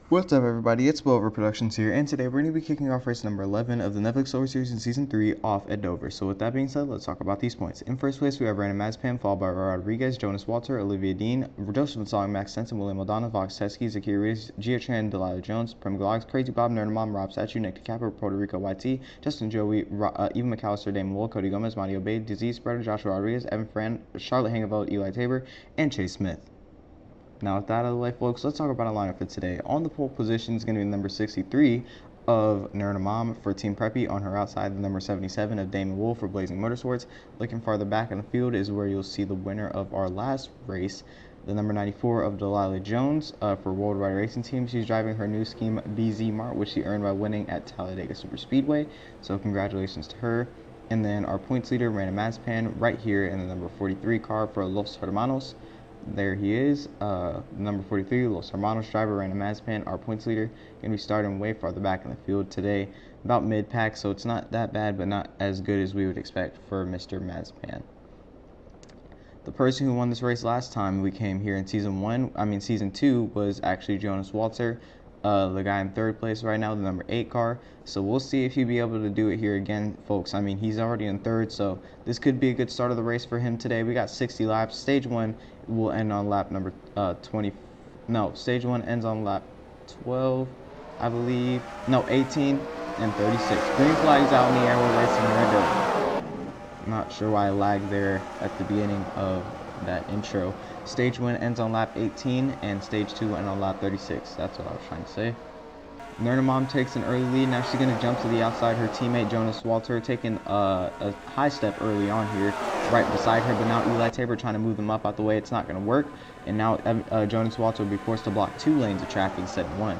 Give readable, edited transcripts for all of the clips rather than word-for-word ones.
What's up, everybody? It's Wilver Productions here, and today we're going to be kicking off race number 11 of the Netflix Silver Series in Season 3 off at Dover. So with that being said, let's talk about these points. In first place, we have Brandon Mazepin, followed by Rodriguez, Jonas Walter, Olivia Dean, Joseph Nsong, Max Sensen, William O'Donnell, Vox Teskey, Zakir Reis, Gia Tran, Delilah Jones, Prem Galax, Crazy Bob, Nerdmom, Rob Statue, Nick DeCapper, Puerto Rico YT, Justin Joey, Eva McAllister, Damon Wool, Cody Gomez, Mario Bay, Disease Spreader, Joshua Rodriguez, Evan Fran, Charlotte Hangeveld, Eli Tabor, and Chase Smith. Now, with that out of the way, folks, let's talk about our lineup for today. On the pole position is going to be number 63 of Nernamam for Team Preppy. On her outside, the number 77 of Damon Wolf for Blazing Motorsports. Looking farther back in the field is where you'll see the winner of our last race, the number 94 of Delilah Jones for Worldwide Racing Team. She's driving her new scheme BZ Mart, which she earned by winning at Talladega Super Speedway. So congratulations to her. And then our points leader, Brandon Mazepin, right here in the number 43 car for Los Hermanos. There he is, number 43, Los Hermanos driver, Brandon Mazepin, our points leader. Going to be starting way farther back in the field today, about mid-pack, so it's not that bad, but not as good as we would expect for Mr. Mazepin. The person who won this race last time we came here in Season 2 was actually Jonas Walter, the guy in third place right now, the number 8 car. So we'll see if he'll be able to do it here again, folks. I mean, he's already in third, so this could be a good start of the race for him today. We got 60 laps. Stage 1 will end on lap number 20. No, stage 1 ends on lap 12, I believe. No, 18 and 36. Green flag's out in the air. We're racing red dirt. Not sure why I lagged there at the beginning of that intro. Stage 1 ends on lap 18, and Stage 2 will end on lap 36. That's what I was trying to say. Nernamam takes an early lead. Now she's going to jump to the outside. Her teammate Jonas Walter taking a high step early on here, right beside her. But now Eli Tabor trying to move them up out the way. It's not going to work. And now Jonas Walter will be forced to block 2 lanes of traffic instead of 1.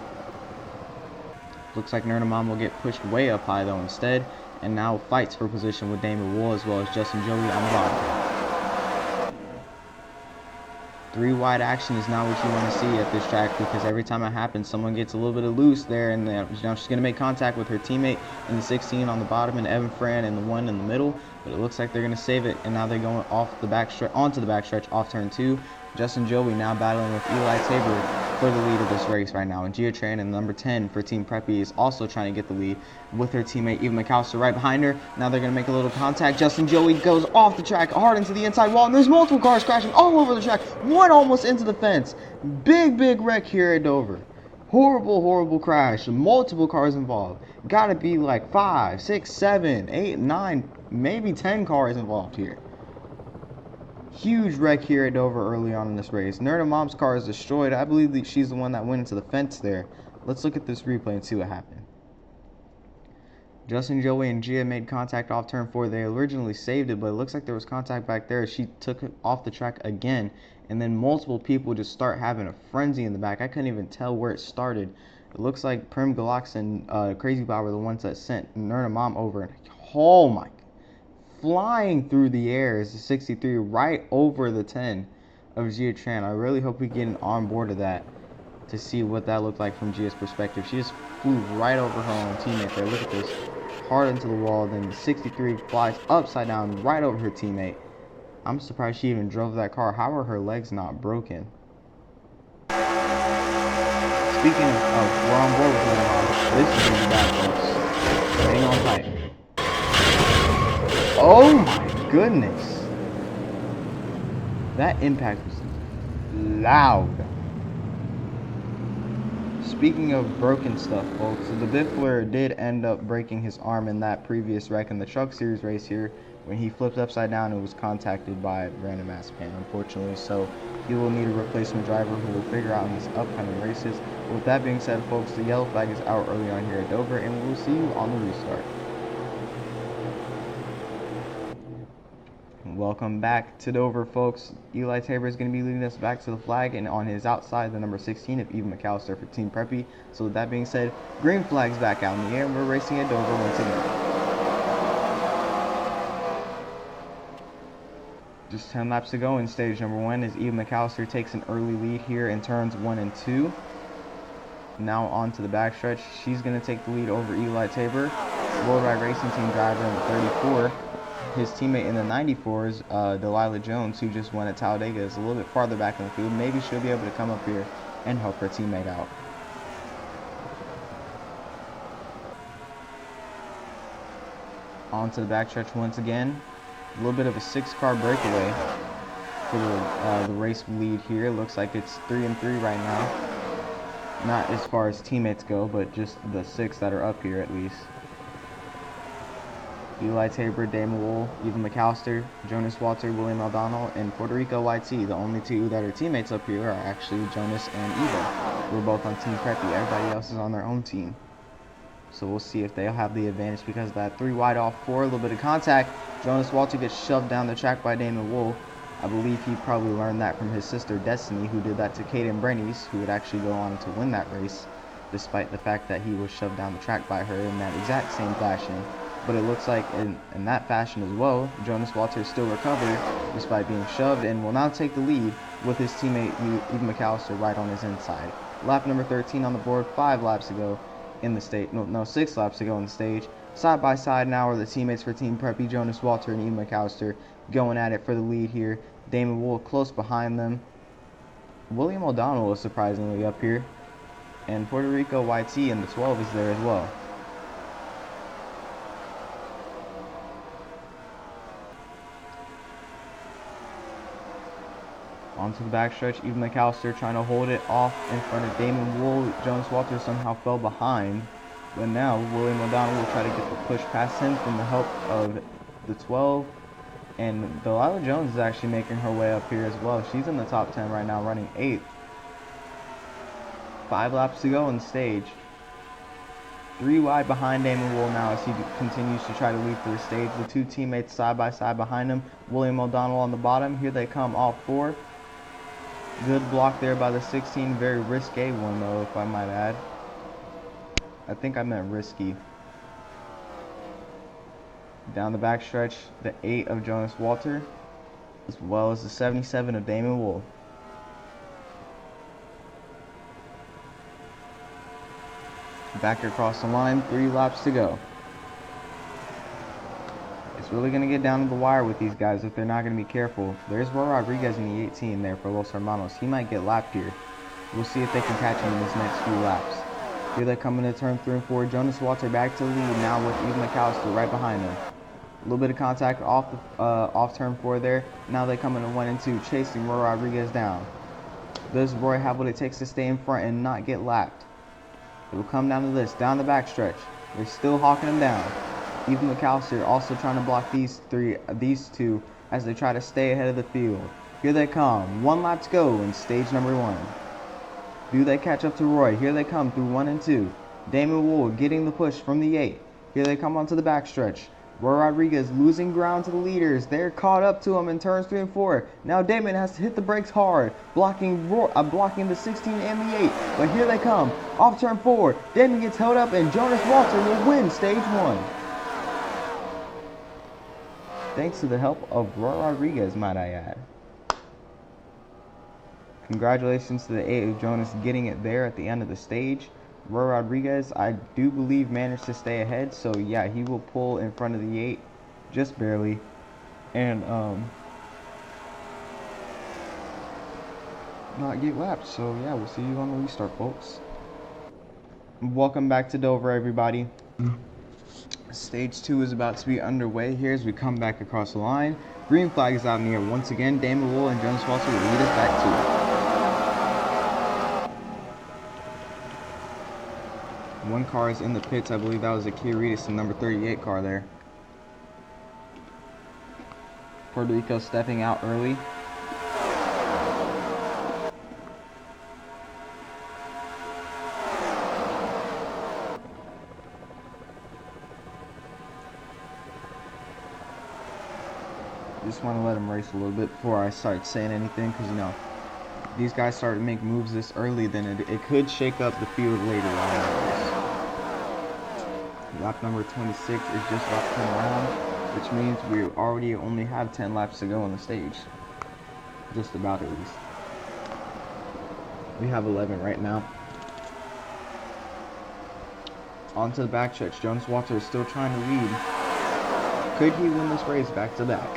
Looks like Nernamam will get pushed way up high though instead. And now fights for position with Damon Wool as well as Justin Joey on the bottom. 3 wide action is not what you want to see at this track, because every time it happens, someone gets a little bit of loose there, and now she's going to make contact with her teammate in the 16 on the bottom and Evan Fran in the 1 in the middle, but it looks like they're going to save it, and now they're going off the backstretch, onto the backstretch off turn 2. Justin Joey now battling with Eli Tabor for the lead of this race right now, and Gia Tran in number 10 for Team Preppy is also trying to get the lead with her teammate Eva McAllister right behind her. Now they're going to make a little contact. Justin Joey goes off the track hard into the inside wall, and there's multiple cars crashing all over the track. One almost into the fence. Big wreck here at Dover. Horrible crash. Multiple cars involved. Gotta be like 5, 6, 7, 8, 9, maybe 10 cars involved here. Huge wreck here at Dover early on in this race. Nernamam's car is destroyed. I believe that she's the one that went into the fence there. Let's look at this replay and see what happened. Justin Joey and Gia made contact off turn 4. They originally saved it, but it looks like there was contact back there. She took it off the track again, and then multiple people just start having a frenzy in the back. I couldn't even tell where it started. It looks like Prem Galax and Crazy Bob were the ones that sent Nernamam over. And oh my, flying through the air is the 63 right over the 10 of Gia Tran. I really hope we get on board of that to see what that looked like from Gia's perspective. She just flew right over her own teammate there. Look at this. Hard into the wall. Then the 63 flies upside down right over her teammate. I'm surprised she even drove that car. How are her legs not broken? Speaking of we're on board with them, this is going to be bad, folks. Hang on tight. Oh my goodness. That impact was loud. Speaking of broken stuff, folks, so the Biffler did end up breaking his arm in that previous wreck in the Truck Series race here when he flipped upside down and was contacted by Brandon Mazepin, unfortunately. So he will need a replacement driver who will figure out in his upcoming races. With that being said, folks, the yellow flag is out early on here at Dover, and we'll see you on the restart. Welcome back to Dover, folks. Eli Tabor is going to be leading us back to the flag, and on his outside, the number 16 of Eva McAllister for Team Preppy. So with that being said, green flag's back out in the air, and we're racing at Dover once again. Just 10 laps to go in stage number 1 as Eva McAllister takes an early lead here in turns 1 and 2. Now on to the backstretch. She's going to take the lead over Eli Tabor, Worldwide Racing Team driver in the 34. His teammate in the 94s, Delilah Jones, who just won at Talladega, is a little bit farther back in the field. Maybe she'll be able to come up here and help her teammate out. onto the backstretch once again. A little bit of a 6-car breakaway for the race lead here. Looks like it's 3-3 right now. Not as far as teammates go, but just the 6 that are up here at least. Eli Tabor, Damon Wool, Eva McAllister, Jonas Walter, William O'Donnell, and Puerto Rico YT. The only 2 that are teammates up here are actually Jonas and Eva. We're both on Team Preppy. Everybody else is on their own team. So we'll see if they'll have the advantage because of that 3 wide off 4. A little bit of contact. Jonas Walter gets shoved down the track by Damon Wool. I believe he probably learned that from his sister Destiny, who did that to Kaden Brennies, who would actually go on to win that race, despite the fact that he was shoved down the track by her in that exact same fashion. But it looks like in that fashion as well, Jonas Walter still recovered despite being shoved and will now take the lead with his teammate Eva McAllister right on his inside. Lap number 13 on the board, 5 laps ago in the stage. No, 6 laps ago on the stage. Side by side now are the teammates for Team Preppy, Jonas Walter and Eva McAllister, going at it for the lead here. Damon Wool close behind them. William O'Donnell is surprisingly up here. And Puerto Rico YT in the 12 is there as well. Onto the backstretch, Eva McAllister trying to hold it off in front of Damon Wool. Jonas Walter somehow fell behind. But now William O'Donnell will try to get the push past him from the help of the 12. And Delilah Jones is actually making her way up here as well. She's in the top 10 right now, running 8th. 5 laps to go on the stage. 3 wide behind Damon Wool now as he continues to try to lead for the stage. The 2 teammates side by side behind him. William O'Donnell on the bottom. Here they come, all 4. Good block there by the 16. Very risque one, though, if I might add. I think I meant risky. Down the backstretch, the 8 of Jonas Walter, as well as the 77 of Damon Wool. Back across the line, 3 laps to go. It's really going to get down to the wire with these guys if they're not going to be careful. There's Roy Rodriguez in the 18 there for Los Hermanos. He might get lapped here. We'll see if they can catch him in these next few laps. Here they come into turn 3 and 4. Jonas Walter back to lead now with Eva McAllister right behind him. A little bit of contact off turn 4 there. Now they come into 1 and 2, chasing Roy Rodriguez down. Does Roy have what it takes to stay in front and not get lapped? It will come down to this, down the backstretch. They're still hawking him down. Eva McAllister also trying to block these 2 as they try to stay ahead of the field. Here they come. 1 lap to go in stage number 1. Do they catch up to Roy? Here they come through 1 and 2. Damon Wool getting the push from the 8. Here they come onto the backstretch. Roy Rodriguez losing ground to the leaders. They're caught up to him in turns 3 and 4. Now Damon has to hit the brakes hard, blocking the 16 and the 8. But here they come. Off turn 4. Damon gets held up and Jonas Walter will win stage 1. Thanks to the help of Roy Rodriguez, might I add. Congratulations to the 8 of Jonas getting it there at the end of the stage. Roy Rodriguez, I do believe, managed to stay ahead, so yeah, he will pull in front of the 8, just barely, and not get lapped. So yeah, we'll see you on the restart, folks. Welcome back to Dover, everybody. Stage 2 is about to be underway here as we come back across the line. Green flag is out in the air once again. Damon Wool and Jonas Walter will lead us back to it. 1 car is in the pits. I believe that was a Kia Ritas, the number 38 car there. Puerto Rico stepping out early. Just want to let them race a little bit before I start saying anything, because you know, these guys start to make moves this early, then it could shake up the field later on. Lap number 26 is just about to come around, which means we already only have 10 laps to go on the stage. Just about, at least. We have 11 right now. Onto the backstretch. Jonas Walter is still trying to lead. Could he win this race back to back?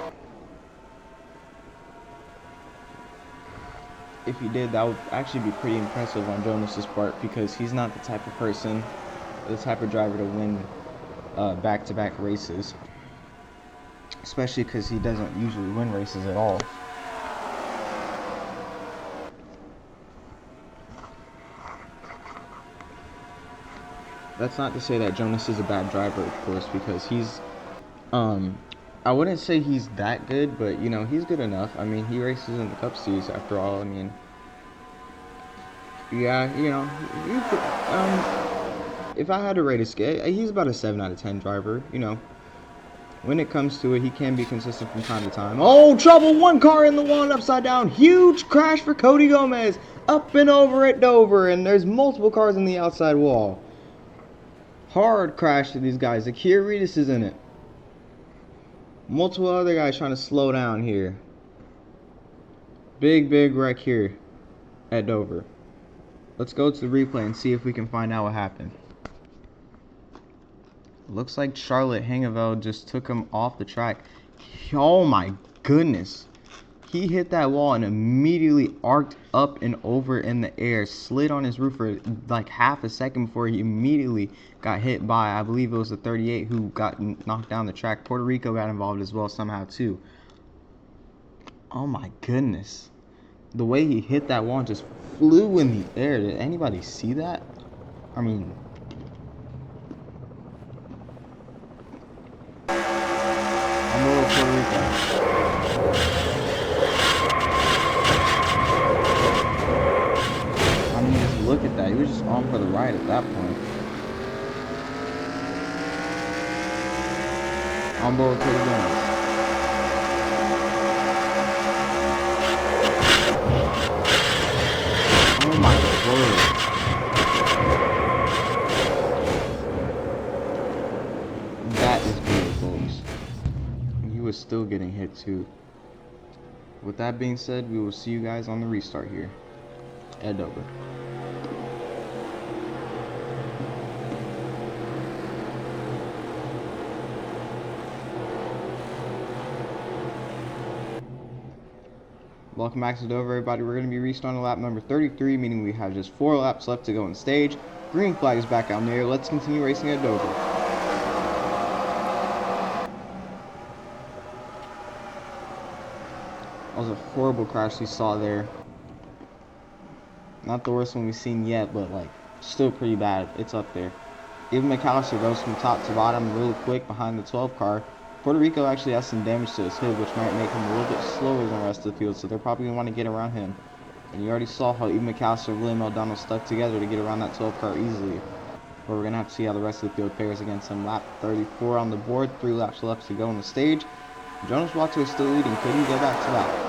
If he did, that would actually be pretty impressive on Jonas's part, because he's not the type of person, the type of driver to win back-to-back races. especially because he doesn't usually win races at all. That's not to say that Jonas is a bad driver, of course, because he's, I wouldn't say he's that good, but, you know, he's good enough. I mean, he races in the Cup Series, after all. I mean, yeah, you know, if I had to rate a scale, he's about a 7 out of 10 driver, you know. When it comes to it, he can be consistent from time to time. Oh, trouble! One car in the wall and upside down. Huge crash for Cody Gomez. Up and over at Dover, and there's multiple cars in the outside wall. Hard crash to these guys. The Kia Ritas is in it. Multiple other guys trying to slow down here. Big wreck here at Dover. Let's go to the replay and see if we can find out what happened. Looks like Charlotte Hangeveld just took him off the track. Oh my goodness. He hit that wall and immediately arced up and over in the air. Slid on his roof for like half a second before he immediately got hit by, I believe it was the 38 who got knocked down the track. Puerto Rico got involved as well somehow too. Oh my goodness. The way he hit that wall and just flew in the air. Did anybody see that? I mean... Puerto Rico. I mean, just look at that. He was just on for the ride at that point. On board to the winners. Oh my word. That is beautiful, folks. He was still getting hit too. With that being said, we will see you guys on the restart here at Dover. Welcome back to Dover, everybody. We're going to be restarting lap number 33, meaning we have just 4 laps left to go on stage. Green flag is back out in the air. Let's continue racing at Dover. That was a horrible crash we saw there. Not the worst one we've seen yet, but like still pretty bad. It's up there. Even McAllister goes from top to bottom really quick behind the 12 car. Puerto Rico actually has some damage to his hood, which might make him a little bit slower than the rest of the field, so they're probably going to want to get around him. And you already saw how even McAllister and William O'Donnell stuck together to get around that 12 car easily. But we're going to have to see how the rest of the field fares against him. Lap 34 on the board, 3 laps left to go on the stage. Jonas Watson is still leading. Could he go back to back?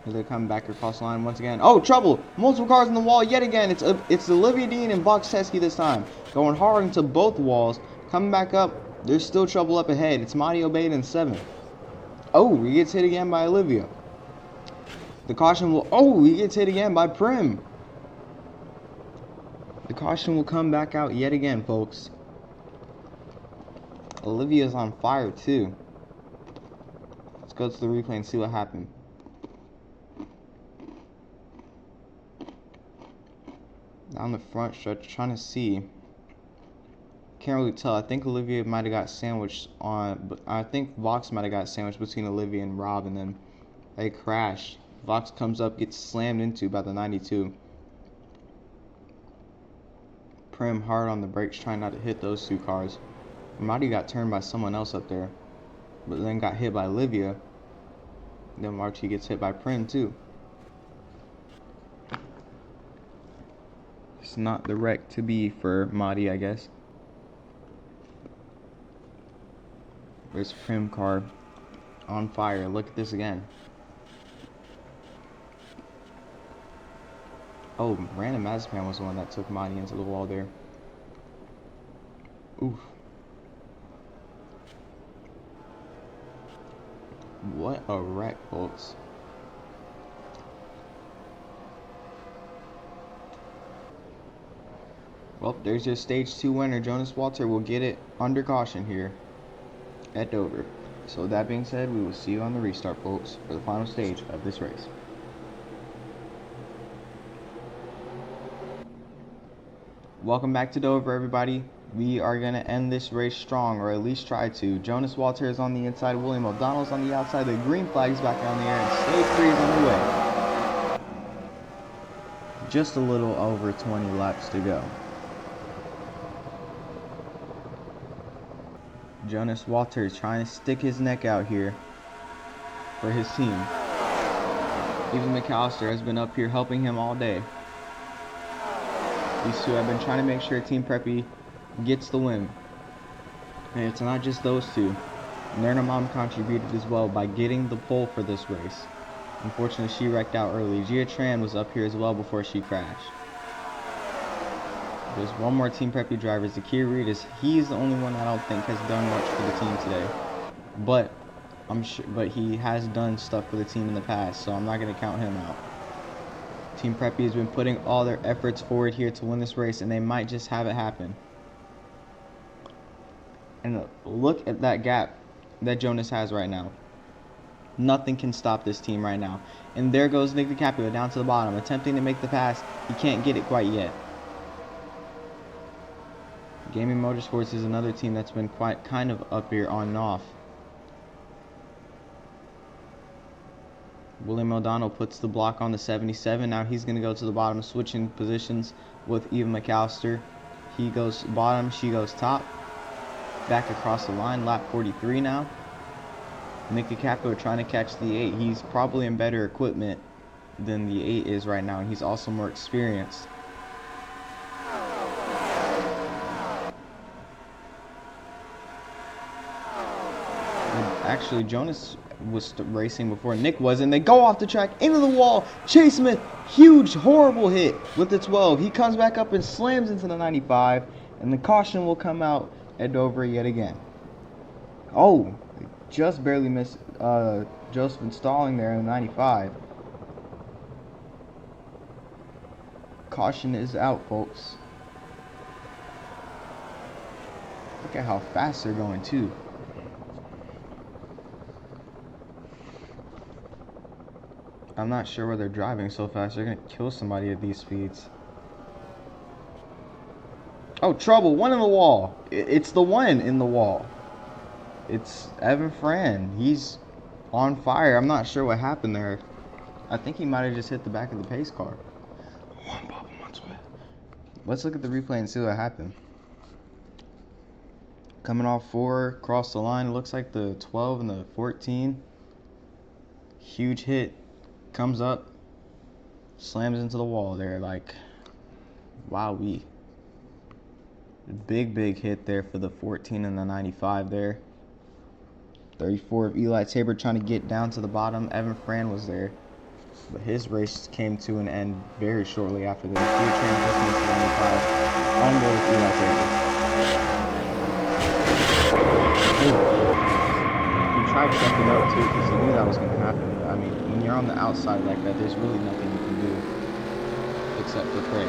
Here they come back across the line once again. Oh, trouble! Multiple cars on the wall yet again. It's Olivia Dean and Box Teskey this time. Going hard into both walls. Coming back up. There's still trouble up ahead. It's Madi Obeid in 7th. Oh, he gets hit again by Olivia. The caution will... Oh, he gets hit again by Prim. The caution will come back out yet again, folks. Olivia's on fire, too. Let's go to the replay and see what happened. Down the front stretch, trying to see. Can't really tell. I think Olivia might have got sandwiched on, but I think Vox might have got sandwiched between Olivia and Rob, and then they crash. Vox comes up, gets slammed into by the 92. Prim hard on the brakes, trying not to hit those 2 cars. Marty got turned by someone else up there, but then got hit by Olivia. Then Marty gets hit by Prim too. It's not the wreck to be for Madi, I guess. There's Prim car on fire. Look at this again. Oh, Brandon Mazepin was the one that took Madi into the wall there. Oof. What a wreck, folks. Well, there's your stage 2 winner. Jonas Walter will get it under caution here at Dover. So with that being said, we will see you on the restart, folks, for the final stage of this race. Welcome back to Dover, everybody. We are going to end this race strong, or at least try to. Jonas Walter is on the inside. William O'Donnell's on the outside. The green flag's back on the air, and Stage 3 is on the way. Just a little over 20 laps to go. Jonas Walter is trying to stick his neck out here for his team. Even McAllister has been up here helping him all day. These two have been trying to make sure Team Preppy gets the win. And it's not just those two. Nerna Mom contributed as well by getting the pole for this race. Unfortunately, she wrecked out early. Gia Tran was up here as well before she crashed. There's one more Team Preppy driver, Zakir Reed. He's the only one I don't think has done much for the team today. But he has done stuff for the team in the past, so I'm not going to count him out. Team Preppy has been putting all their efforts forward here to win this race, and they might just have it happen. And look at that gap that Jonas has right now. Nothing can stop this team right now. And there goes Nick DiCaprio down to the bottom, attempting to make the pass. He can't get it quite yet. Gaming Motorsports is another team that's been kind of up here on and off. William O'Donnell puts the block on the 77. Now he's going to go to the bottom, switching positions with Eva McAllister. He goes bottom, she goes top. Back across the line, lap 43 now. Nick DiCaprio trying to catch the 8. He's probably in better equipment than the 8 is right now, and he's also more experienced. Actually, Jonas was racing before Nick was, and they go off the track into the wall. Chase Smith, huge, horrible hit with the 12. He comes back up and slams into the 95, and the caution will come out at Dover yet again. Oh, just barely missed Joseph Stalling there in the 95. Caution is out, folks. Look at how fast they're going, too. I'm not sure why they're driving so fast. They're going to kill somebody at these speeds. Oh, trouble. One in the wall. It's the one in the wall. It's Evan Fran. He's on fire. I'm not sure what happened there. I think he might have just hit the back of the pace car. One bubble, one sweat. Let's look at the replay and see what happened. Coming off 4, crossed the line. It looks like the 12 and the 14. Huge hit. Comes up, slams into the wall there, like, wowee. Big hit there for the 14 and the 95 there. 34 of Eli Tabor trying to get down to the bottom. Evan Fran was there, but his race came to an end very shortly after this. Gia Tran just missed the 95 on board with Eli Tabor. He tried checking up too because he knew that was going to happen. I mean, when you're on the outside like that, there's really nothing you can do except for pray.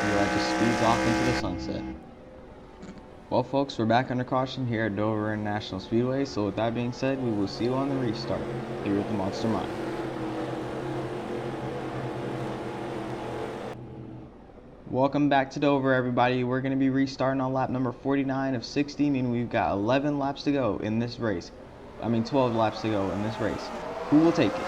Eli just speeds off into the sunset. Well, folks, we're back under caution here at Dover International Speedway. So with that being said, we will see you on the restart here at the Monster Mine. Welcome back to Dover, everybody. We're going to be restarting on lap number 49 of 60, meaning we've got 11 laps to go in this race. 12 laps to go in this race. Who will take it?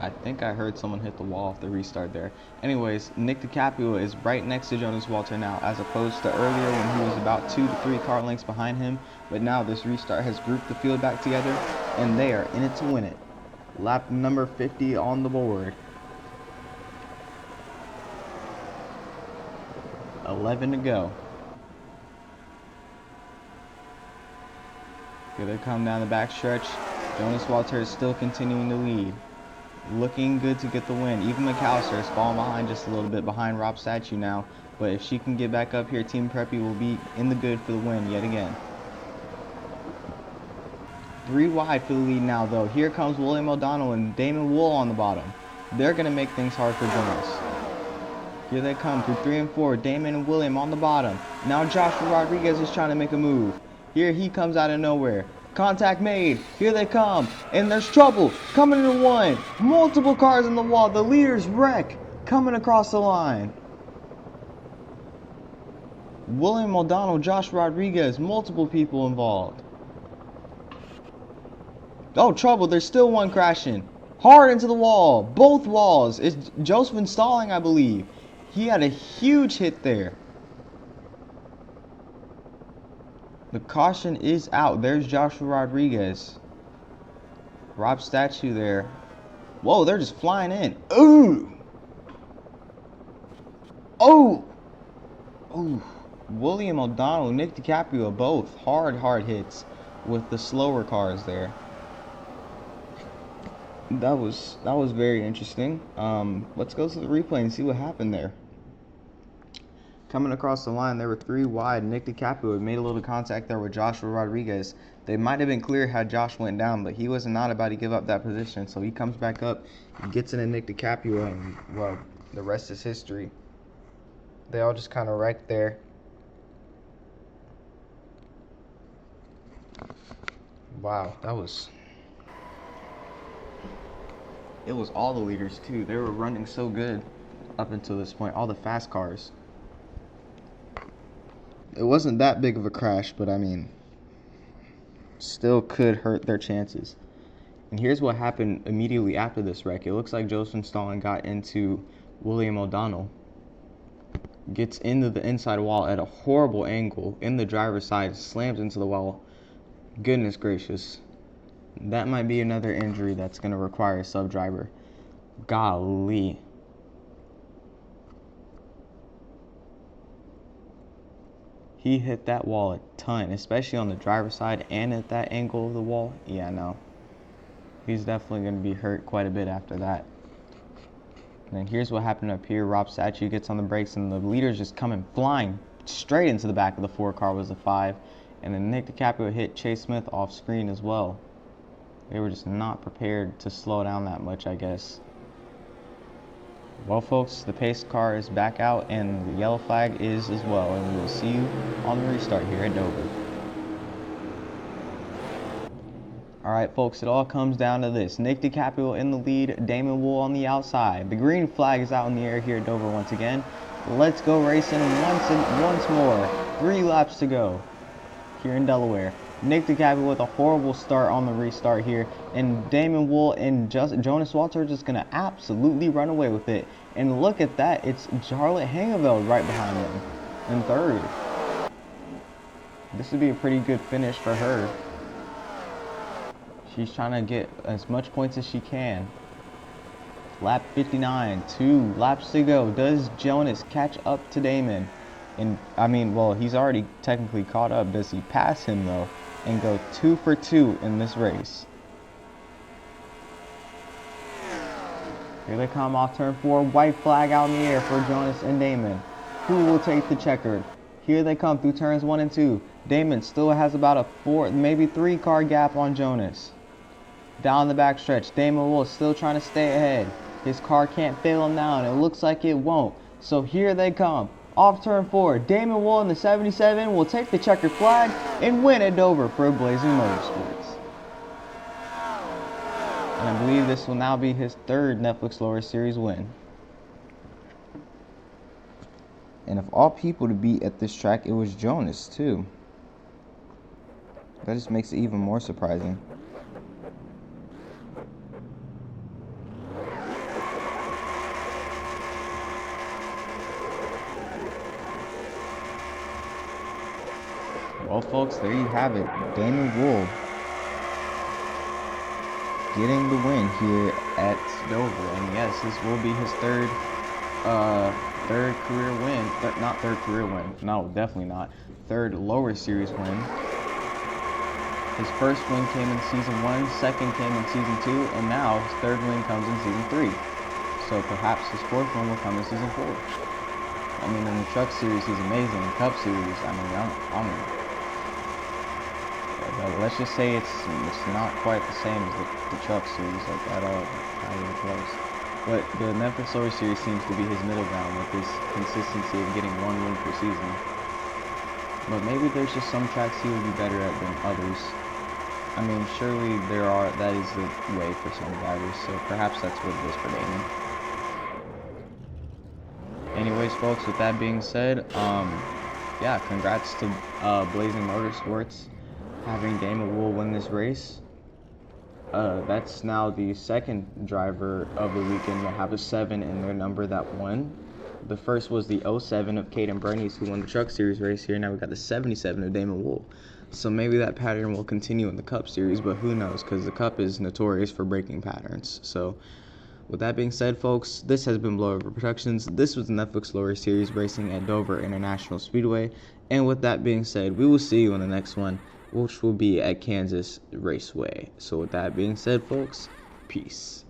I think I heard someone hit the wall off the restart there. Anyways, Nick DiCaprio is right next to Jonas Walter now, as opposed to earlier when he was about 2 to 3 car lengths behind him. But now this restart has grouped the field back together, and they are in it to win it. Lap number 50 on the board. 11 to go. Here they come down the backstretch. Jonas Walter is still continuing to lead. Looking good to get the win. Even McAllister is falling behind just a little bit behind Rob Statue now. But if she can get back up here, Team Preppy will be in the good for the win yet again. 3 wide for the lead now, though. Here comes William O'Donnell and Damon Wool on the bottom. They're going to make things hard for Jonas. Here they come through 3 and 4. Damon and William on the bottom. Now Joshua Rodriguez is trying to make a move. Here he comes out of nowhere. Contact made. Here they come. And there's trouble. Coming into one. Multiple cars in the wall. The leaders wreck. Coming across the line. William O'Donnell, Josh Rodriguez. Multiple people involved. Oh, trouble. There's still one crashing. Hard into the wall. Both walls. It's Joseph Stalling, I believe. He had a huge hit there. The caution is out. There's Joshua Rodriguez. Rob Statue there. Whoa, they're just flying in. Ooh. Oh. Ooh. William O'Donnell, Nick DiCaprio, both hard hits with the slower cars there. That was very interesting. Let's go to the replay and see what happened there. Coming across the line, they were 3 wide. Nick DiCaprio had made a little contact there with Joshua Rodriguez. They might have been clear had Josh went down, but he was not about to give up that position. So he comes back up, gets into Nick DiCaprio, and, well, the rest is history. They all just kind of wrecked there. Wow, it was all the leaders, too. They were running so good up until this point, all the fast cars. It wasn't that big of a crash, but I mean, still could hurt their chances. And here's what happened immediately after this wreck. It looks like Joseph Stalling got into William O'Donnell. Gets into the inside wall at a horrible angle in the driver's side, slams into the wall. Goodness gracious. That might be another injury that's going to require a sub-driver. Golly. He hit that wall a ton, especially on the driver's side and at that angle of the wall. Yeah, no. He's definitely going to be hurt quite a bit after that. And then here's what happened up here. Rob Statue gets on the brakes, and the leader's just coming flying straight into the back of the 4 car was the 5. And then Nick DiCaprio hit Chase Smith off screen as well. They were just not prepared to slow down that much, I guess. Well, folks, the pace car is back out, and the yellow flag is as well. And we will see you on the restart here at Dover. All right, folks, it all comes down to this. Nick DiCaprio in the lead, Damon Wool on the outside. The green flag is out in the air here at Dover once again. Let's go racing once more. 3 laps to go here in Delaware. Nick DiCaprio with a horrible start on the restart here, and Damon Wool and Jonas Walter are just going to absolutely run away with it. And look at that, it's Charlotte Hangeveld right behind them in 3rd. This would be a pretty good finish for her. She's trying to get as much points as she can. Lap 59, 2 laps to go. Does Jonas catch up to Damon? And I mean, well, he's already technically caught up. Does he pass him though and go 2 for 2 in this race? Here they come off turn 4. White flag out in the air for Jonas and Damon. Who will take the checkered? Here they come through turns 1 and 2. Damon still has about a 4, maybe 3 car gap on Jonas. Down the backstretch, Damon Wool still trying to stay ahead. His car can't fail him now, and it looks like it won't. So here they come. Off turn 4, Damon Wool in the 77 will take the checkered flag and win at Dover for Blazing Motorsports. And I believe this will now be his 3rd Netflix Lower Series win. And of all people to be at this track, it was Jonas too. That just makes it even more surprising. Well, folks, there you have it. Damon Wool getting the win here at Dover. And yes, this will be his third career win. Not third career win. No, definitely not. 3rd lower series win. His first win came in season 1, second came in season 2, and now his 3rd win comes in season 3. So perhaps his 4th one will come in season 4. I mean, in the Truck Series, he's amazing. In Cup Series, I mean, I don't know. But let's just say it's not quite the same as the Truck Series, like at all. Not even close. But the Netflix Lower Series seems to be his middle ground with his consistency of getting 1 win per season. But maybe there's just some tracks he would be better at than others. I mean, surely that is the way for some drivers, so perhaps that's what it is for Damon. Anyways, folks, with that being said, yeah, congrats to Blazing Motorsports having Damon Wool win this race. That's now the second driver of the weekend to have a 7 in their number that won. The first was the 07 of Caden Bernice, who won the Truck Series race here. Now we got the 77 of Damon Wool. So maybe that pattern will continue in the Cup Series, but who knows, because the Cup is notorious for breaking patterns. So with that being said, folks, this has been Blowover Productions. This was the Netflix Lower Series racing at Dover International Speedway. And with that being said, we will see you in the next one, which will be at Kansas Raceway. So with that being said, folks, peace.